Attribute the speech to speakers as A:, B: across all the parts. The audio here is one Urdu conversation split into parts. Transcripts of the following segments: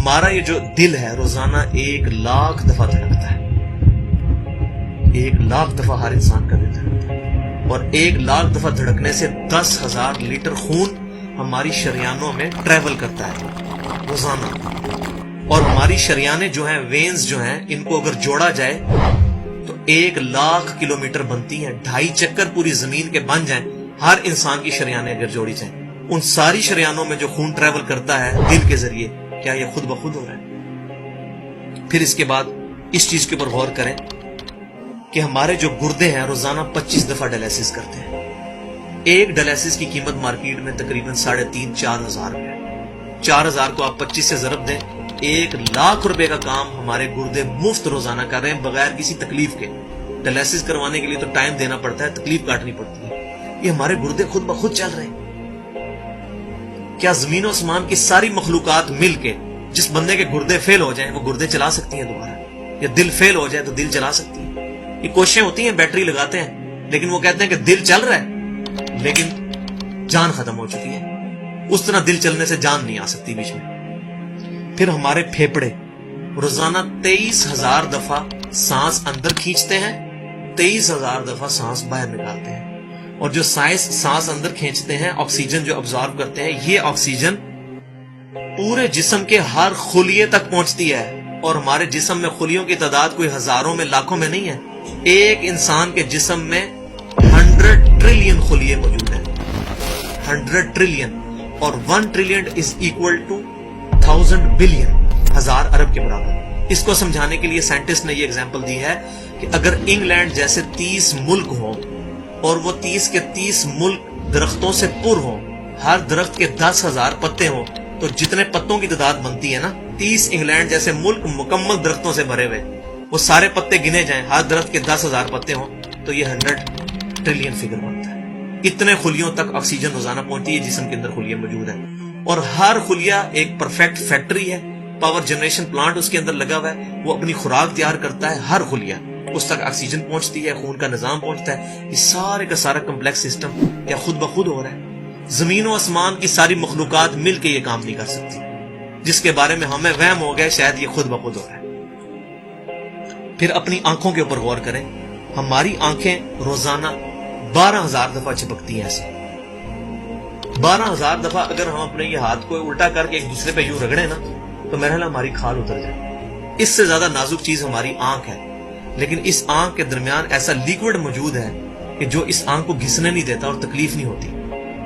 A: ہمارا یہ جو دل ہے روزانہ 1,00,000 دفعہ دھڑکتا ہے. 1,00,000 دفعہ ہر انسان کا دل دھڑکتا ہے، اور 1,00,000 دفعہ دھڑکنے سے 10,000 لیٹر خون ہماری شریانوں میں ٹریول کرتا ہے روزانہ. اور ہماری شریانیں جو ہیں، وینز جو ہیں، ان کو اگر جوڑا جائے تو 1,00,000 کلومیٹر بنتی ہیں. 2.5 چکر پوری زمین کے بن جائیں ہر انسان کی شریانیں اگر جوڑی جائیں. ان ساری شریانوں میں جو خون ٹریول کرتا ہے دل کے ذریعے، کیا یہ خود بخود ہو رہا ہے؟ پھر اس کے بعد اس چیز کے اوپر غور کریں کہ ہمارے جو گردے ہیں روزانہ 25 دفعہ ڈائلیسس کرتے ہیں. ایک ڈائلیسس کی قیمت مارکیٹ میں تقریباً 3,500-4,000 روپے ہے. 4,000 کو آپ 25 سے ضرب دیں، 1,00,000 روپے کا کام ہمارے گردے مفت روزانہ کر رہے ہیں بغیر کسی تکلیف کے. ڈائلیسس کروانے کے لیے تو ٹائم دینا پڑتا ہے، تکلیف کاٹنی پڑتی ہے. یہ ہمارے گردے خود بخود چل رہے ہیں. کیا زمین و آسمان کی ساری مخلوقات مل کے جس بندے کے گردے فیل ہو جائیں وہ گردے چلا سکتی ہیں دوبارہ؟ یا دل فیل ہو جائے تو دل چلا سکتی ہے؟ یہ کوششیں ہوتی ہیں، بیٹری لگاتے ہیں، لیکن وہ کہتے ہیں کہ دل چل رہا ہے لیکن جان ختم ہو چکی ہے. اس طرح دل چلنے سے جان نہیں آ سکتی بیچ میں. پھر ہمارے پھیپڑے روزانہ 23,000 دفعہ سانس اندر کھینچتے ہیں، 23,000 دفعہ سانس باہر نکالتے ہیں. اور جو سانس اندر کھینچتے ہیں، آکسیجن جو ابزارو کرتے ہیں، یہ آکسیجن پورے جسم کے ہر خلیے تک پہنچتی ہے. اور ہمارے جسم میں خلیوں کی تعداد کوئی ہزاروں میں لاکھوں میں نہیں ہے. ایک انسان کے جسم میں 100 ٹریلین خلیے موجود ہیں. 100 ٹریلین. اور 1 trillion is equal to 1000 billion, 1000 ارب کے برابر. اس کو سمجھانے کے لیے سائنٹسٹ نے یہ ایگزامپل دی ہے کہ اگر انگلینڈ جیسے 30 ملک ہوں اور وہ 30 کے 30 ملک درختوں سے پر ہوں، ہر درخت کے 10,000 پتے ہوں، تو جتنے پتوں کی تعداد بنتی ہے نا، 30 انگلینڈ جیسے ملک مکمل درختوں سے بھرے ہوئے، وہ سارے پتے گنے جائیں، ہر درخت کے 10,000 پتے ہوں، تو یہ 100 ٹریلین فگر بنتا ہے. اتنے خلیوں تک آکسیجن روزانہ پہنچتی ہے. جسم کے اندر خلیے موجود ہیں، اور ہر خلیہ ایک پرفیکٹ فیکٹری ہے. پاور جنریشن پلانٹ اس کے اندر لگا ہوا ہے، وہ اپنی خوراک تیار کرتا ہے. ہر خلیہ اس تک آکسیجن پہنچتی ہے، خون کا نظام پہنچتا ہے. یہ سارے کا سارا کمپلیکس سسٹم کیا خود بخود ہو رہا ہے؟ زمین و آسمان کی ساری مخلوقات مل کے یہ کام نہیں کر سکتی، جس کے بارے میں ہمیں وہم ہو گیا شاید یہ خود بخود ہو رہا ہے. پھر اپنی آنکھوں کے اوپر غور کریں. ہماری آنکھیں روزانہ 12,000 دفعہ چپکتی ہیں. ایسے 12,000 دفعہ اگر ہم اپنے یہ ہاتھ کو الٹا کر کے ایک دوسرے پہ یوں رگڑیں نا تو میرا خیال ہماری کھال اتر جائے. اس سے زیادہ نازک چیز ہماری آنکھ ہے، لیکن اس آنکھ کے درمیان ایسا لیکوڈ موجود ہے کہ جو اس آنکھ کو گھسنے نہیں دیتا اور تکلیف نہیں ہوتی.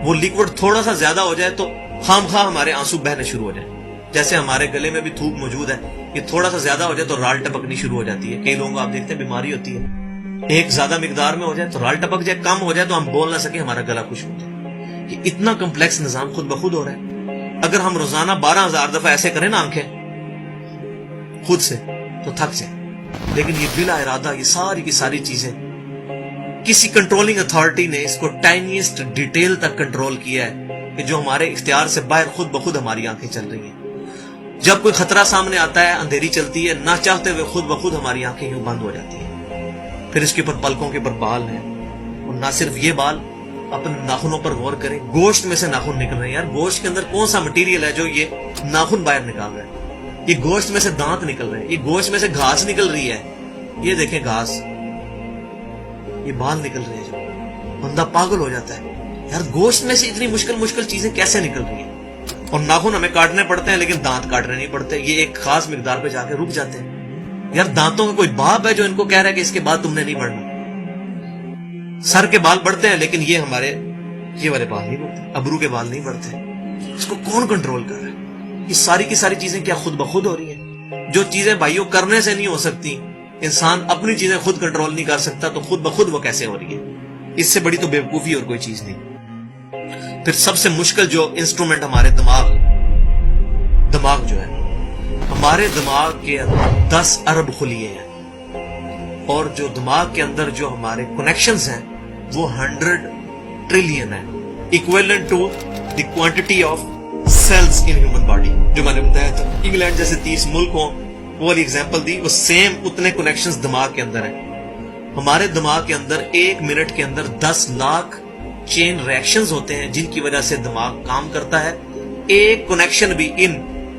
A: وہ لیکوڈ تھوڑا سا زیادہ ہو جائے تو خام خواہ ہمارے آنسو بہنے شروع ہو جائیں. جیسے ہمارے گلے میں بھی تھوک موجود ہے، یہ تھوڑا سا زیادہ ہو جائے تو رال ٹپکنی شروع ہو جاتی ہے. کئی لوگوں کو آپ دیکھتے ہیں بیماری ہوتی ہے، ایک زیادہ مقدار میں ہو جائے تو رال ٹپک جائے، کم ہو جائے تو ہم بول نہ سکیں، ہمارا گلا خشک ہو جائے. یہ اتنا کمپلیکس نظام خود بخود ہو رہا ہے. اگر ہم روزانہ 12,000 دفعہ ایسے کریں نا آنکھیں خود سے تو تھک جائیں. لیکن یہ بلا ارادہ یہ ساری کی ساری چیزیں کسی کنٹرولنگ اتھارٹی نے اس کو ٹائنیسٹ ڈیٹیل تک کنٹرول کیا ہے کہ جو ہمارے اختیار سے باہر خود بخود ہماری آنکھیں چل رہی ہیں. جب کوئی خطرہ سامنے آتا ہے، اندھیری چلتی ہے، نہ چاہتے ہوئے خود بخود ہماری آنکھیں یوں بند ہو جاتی ہیں. پھر اس کے اوپر پلکوں کے اوپر بال ہیں، اور نہ صرف یہ بال، اپنے ناخنوں پر غور کریں. گوشت میں سے ناخن نکل رہے ہیں. یار گوشت کے اندر کون سا مٹیریل ہے جو یہ ناخن باہر نکال رہا ہے؟ یہ گوشت میں سے دانت نکل رہے ہیں، یہ گوشت میں سے گھاس نکل رہی ہے. یہ دیکھیں گھاس، یہ بال نکل رہے ہیں. جو بندہ پاگل ہو جاتا ہے، یار گوشت میں سے اتنی مشکل چیزیں کیسے نکل رہی ہیں؟ اور ناخن ہمیں کاٹنے پڑتے ہیں لیکن دانت کاٹنے نہیں پڑتے. یہ ایک خاص مقدار پہ جا کے رک جاتے ہیں. یار دانتوں کا کوئی باپ ہے جو ان کو کہہ رہا ہے کہ اس کے بعد تم نے نہیں بڑھنا؟ سر کے بال بڑھتے ہیں لیکن یہ ہمارے یہ والے بال نہیں بڑھتے، ابرو کے بال نہیں بڑھتے. اس کو کون کنٹرول کر رہا ہے؟ یہ ساری کی ساری چیزیں کیا خود بخود ہو رہی ہیں؟ جو چیزیں بھائیوں کرنے سے نہیں ہو سکتی، انسان اپنی چیزیں خود کنٹرول نہیں کر سکتا، تو خود بخود وہ کیسے ہو رہی ہے؟ اس سے بڑی تو بیوقوفی اور کوئی چیز نہیں. پھر سب سے مشکل جو انسٹرومنٹ ہمارے دماغ جو ہے، ہمارے دماغ کے اندر 10 ارب خلیے ہیں، اور جو دماغ کے اندر جو ہمارے کنیکشنز ہیں وہ 100 ٹریلین ہیں، equivalent to the quantity of cells in human body. جو میں نے بتایا تھا انگلینڈ جیسے 30 ملک ہوں، وہ والی ایگزامپل دی، وہ سیم اتنے کنیکشنز دماغ کے اندر ہیں. ہمارے دماغ کے اندر 1 منٹ کے اندر 10 لاکھ چین ریئیکشنز ہوتے ہیں جن کی وجہ سے دماغ کام کرتا ہے. ایک کنیکشن بھی ان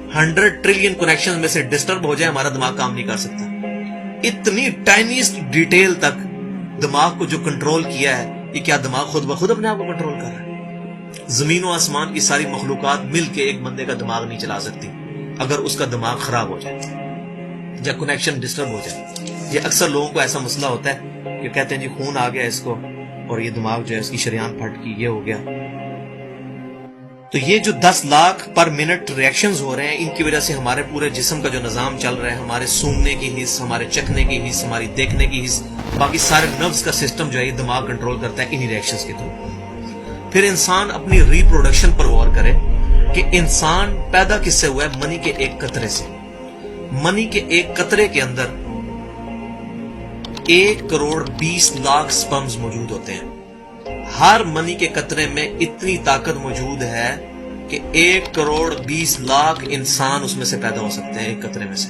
A: 100 ٹریلین کنیکشن میں سے ڈسٹرب ہو جائے ہمارا دماغ کام نہیں کر سکتا. اتنی ٹائنیسٹ ڈیٹیل تک دماغ کو جو کنٹرول کیا ہے, یہ کیا دماغ خود بخود اپنے آپ کو کنٹرول کر رہا ہے؟ زمین و آسمان کی ساری مخلوقات مل کے ایک بندے کا دماغ نہیں چلا سکتی اگر اس کا دماغ خراب ہو جائے یا کنیکشن ڈسٹرب ہو جائے. یہ اکثر لوگوں کو ایسا مسئلہ ہوتا ہے کہ کہتے ہیں جی خون آ گیا اس کو اور یہ دماغ جو ہے اس کی شریان پھٹ گئی, یہ ہو گیا. تو یہ جو 10 لاکھ پر منٹ ریئیکشنز ہو رہے ہیں, ان کی وجہ سے ہمارے پورے جسم کا جو نظام چل رہا ہے, ہمارے سونگنے کی حص, ہمارے چکھنے کی حص, ہماری دیکھنے کی حص, باقی سارے نروز کا سسٹم جو ہے یہ دماغ کنٹرول کرتا ہے انہی ریئیکشنز کے تھرو. پھر انسان اپنی ری پروڈکشن پر غور کرے کہ انسان پیدا کس سے ہوا ہے؟ منی کے ایک قطرے سے. منی کے ایک قطرے کے اندر 1 کروڑ 20 لاکھ سپرمز موجود ہوتے ہیں. ہر منی کے قطرے میں اتنی طاقت موجود ہے کہ 1 کروڑ 20 لاکھ انسان اس میں سے پیدا ہو سکتے ہیں ایک قطرے میں سے.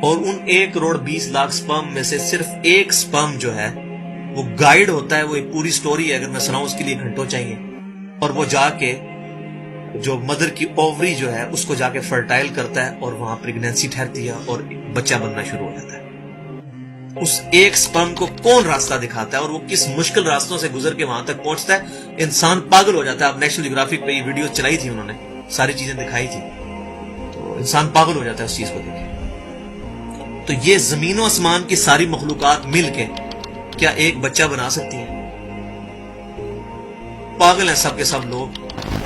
A: اور ان 1 کروڑ 20 لاکھ سپرم میں سے صرف ایک سپرم جو ہے وہ گائیڈ ہوتا ہے. وہ ایک پوری سٹوری ہے, اگر میں سناؤں اس کے لیے گھنٹوں چاہیے. اور وہ جا کے جو مدر کی اووری جو ہے اس کو جا کے فرٹائل کرتا ہے اور وہاں پریگنینسی ٹھہرتی ہے اور بچہ بننا شروع ہو جاتا ہے. اس ایک سپرم کو کون راستہ دکھاتا ہے اور وہ کس مشکل راستوں سے گزر کے وہاں تک پہنچتا ہے, انسان پاگل ہو جاتا ہے. اب نیشنل جیوگرافک پہ یہ ویڈیو چلائی تھی, انہوں نے ساری چیزیں دکھائی تھی, تو انسان پاگل ہو جاتا ہے اس چیز کو دیکھ کے. تو یہ زمین و آسمان کی ساری مخلوقات مل کے کیا ایک بچہ بنا سکتی ہیں؟ پاگل ہیں سب کے سب لوگ,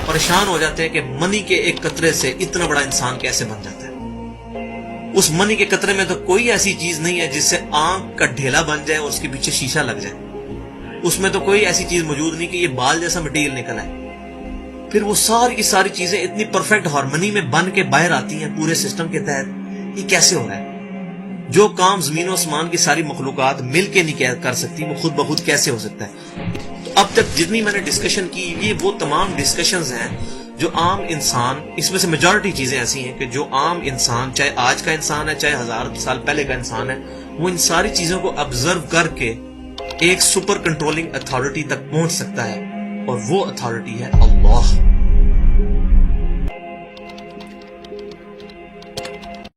A: پریشان ہو جاتے ہیں کہ منی کے ایک قطرے سے اتنا بڑا انسان کیسے بن جاتا ہے. اس منی کے قطرے میں تو کوئی ایسی چیز نہیں ہے جس سے آنکھ کا ڈھیلا بن جائے اور اس کے پیچھے شیشہ لگ جائے. اس میں تو کوئی ایسی چیز موجود نہیں کہ یہ بال جیسا مٹیریل نکل آئے. پھر وہ ساری کی ساری چیزیں اتنی پرفیکٹ ہارمنی میں بن کے باہر آتی ہیں پورے سسٹم کے تحت. یہ کیسے ہو رہا ہے؟ جو کام زمین و آسمان کی ساری مخلوقات مل کے نہیں کر سکتی وہ خود بخود کیسے ہو سکتا ہے؟ تو اب تک جتنی میں نے ڈسکشن کی, یہ وہ تمام ڈسکشنز ہیں جو عام انسان, اس میں سے میجورٹی چیزیں ایسی ہیں کہ جو عام انسان, چاہے آج کا انسان ہے چاہے 1000 سال پہلے کا انسان ہے, وہ ان ساری چیزوں کو آبزرو کر کے ایک سپر کنٹرولنگ اتھارٹی تک پہنچ سکتا ہے, اور وہ اتھارٹی ہے اللہ.